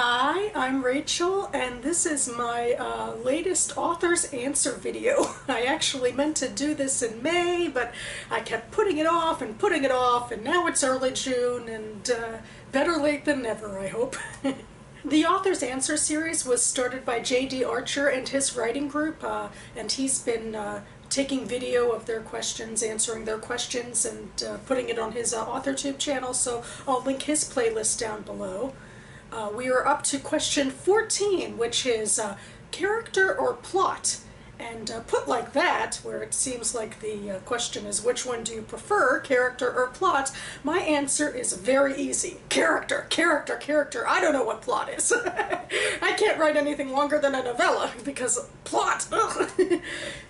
Hi, I'm Rachel, and this is my latest author's answer video. I actually meant to do this in May, but I kept putting it off, and now it's early June, and better late than never, I hope. The author's answer series was started by J.D. Archer and his writing group, and he's been taking video of their questions, answering their questions, and putting it on his AuthorTube channel, so I'll link his playlist down below. We are up to question 14, which is character or plot. And put like that, where it seems like the question is which one do you prefer, character or plot, my answer is very easy. Character, character, character. I don't know what plot is. I can't write anything longer than a novella because plot, ugh.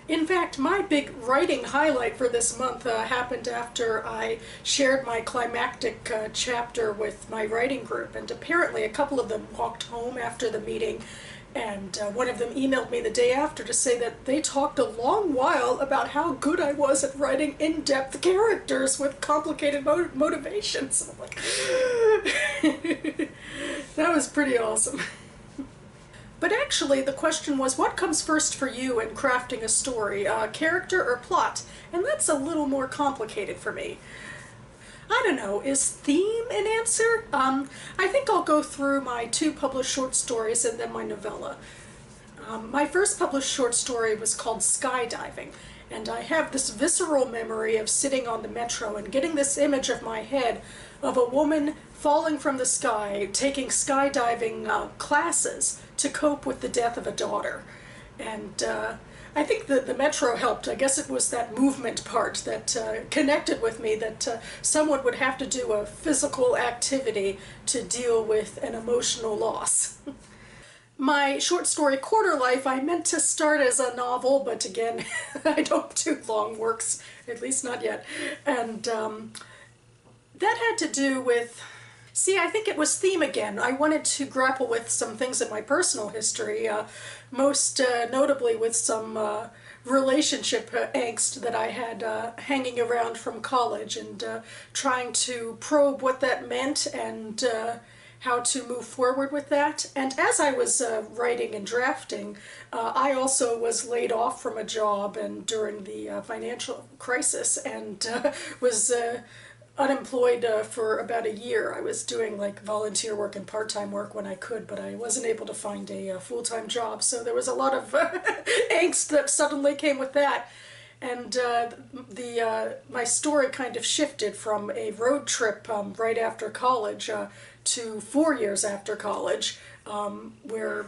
In fact, my big writing highlight for this month happened after I shared my climactic chapter with my writing group, and apparently a couple of them walked home after the meeting, and one of them emailed me the day after to say that they talked a long while about how good I was at writing in-depth characters with complicated motivations. And I'm like, that was pretty awesome. But actually, the question was, what comes first for you in crafting a story, character or plot? And that's a little more complicated for me. I don't know, is theme an answer? I think I'll go through my 2 published short stories and then my novella. My first published short story was called Skydiving, and I have this visceral memory of sitting on the metro and getting this image of my head of a woman falling from the sky, taking skydiving classes to cope with the death of a daughter. And I think the metro helped. I guess it was that movement part that connected with me, that someone would have to do a physical activity to deal with an emotional loss. My short story Quarter Life I meant to start as a novel, but again, I don't do long works, at least not yet. And that had to do with, I think it was theme again. I wanted to grapple with some things in my personal history, most notably with some relationship angst that I had hanging around from college, and trying to probe what that meant and how to move forward with that. And as I was writing and drafting, I also was laid off from a job and during the financial crisis, and was unemployed for about a year. I was doing like volunteer work and part-time work when I could, but I wasn't able to find a full-time job, so there was a lot of angst that suddenly came with that. And my story kind of shifted from a road trip right after college to 4 years after college, where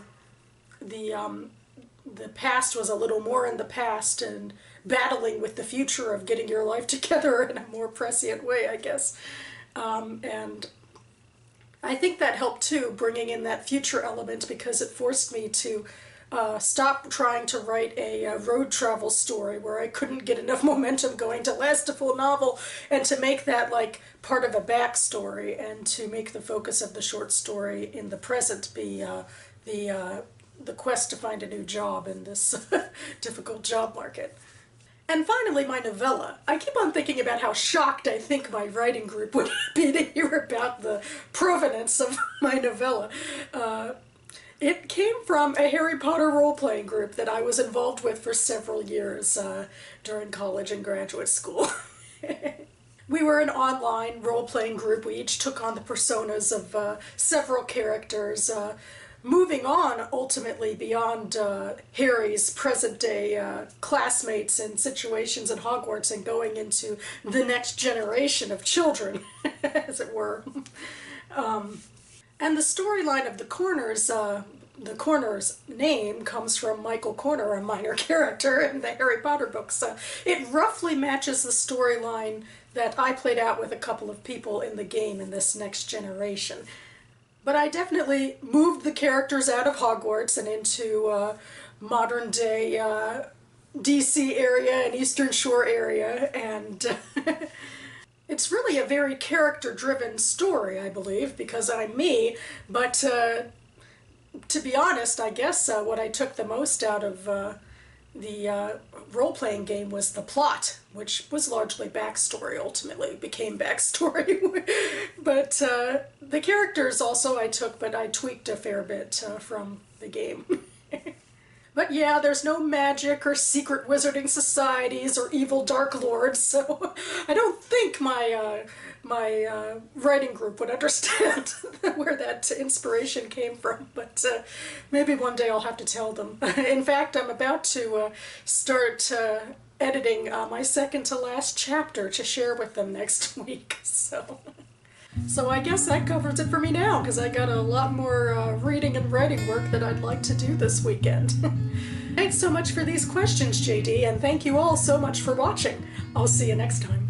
the past was a little more in the past and battling with the future of getting your life together in a more prescient way, I guess. And I think that helped too, bringing in that future element, because it forced me to stop trying to write a road travel story where I couldn't get enough momentum going to last a full novel, and to make that like part of a backstory, and to make the focus of the short story in the present be the quest to find a new job in this difficult job market. And finally, my novella. I keep on thinking about how shocked I think my writing group would be to hear about the provenance of my novella. It came from a Harry Potter role-playing group that I was involved with for several years during college and graduate school. We were an online role-playing group. We each took on the personas of several characters, moving on ultimately beyond Harry's present-day classmates and situations at Hogwarts, and going into the next generation of children, as it were. And the storyline of the Corners name comes from Michael Corner, a minor character in the Harry Potter books. It roughly matches the storyline that I played out with a couple of people in the game in this next generation. But I definitely moved the characters out of Hogwarts and into modern-day DC area and Eastern Shore area, and it's really a very character-driven story, I believe, because I'm me, but to be honest, I guess what I took the most out of role-playing game was the plot, which was largely backstory, ultimately became backstory. But the characters also I took, but I tweaked a fair bit from the game. But yeah, there's no magic or secret wizarding societies or evil dark lords, so I don't think my writing group would understand where that inspiration came from, but maybe one day I'll have to tell them. In fact, I'm about to start editing my second to last chapter to share with them next week, So I guess that covers it for me now, because I got a lot more reading and writing work that I'd like to do this weekend. Thanks so much for these questions, JD, and thank you all so much for watching. I'll see you next time.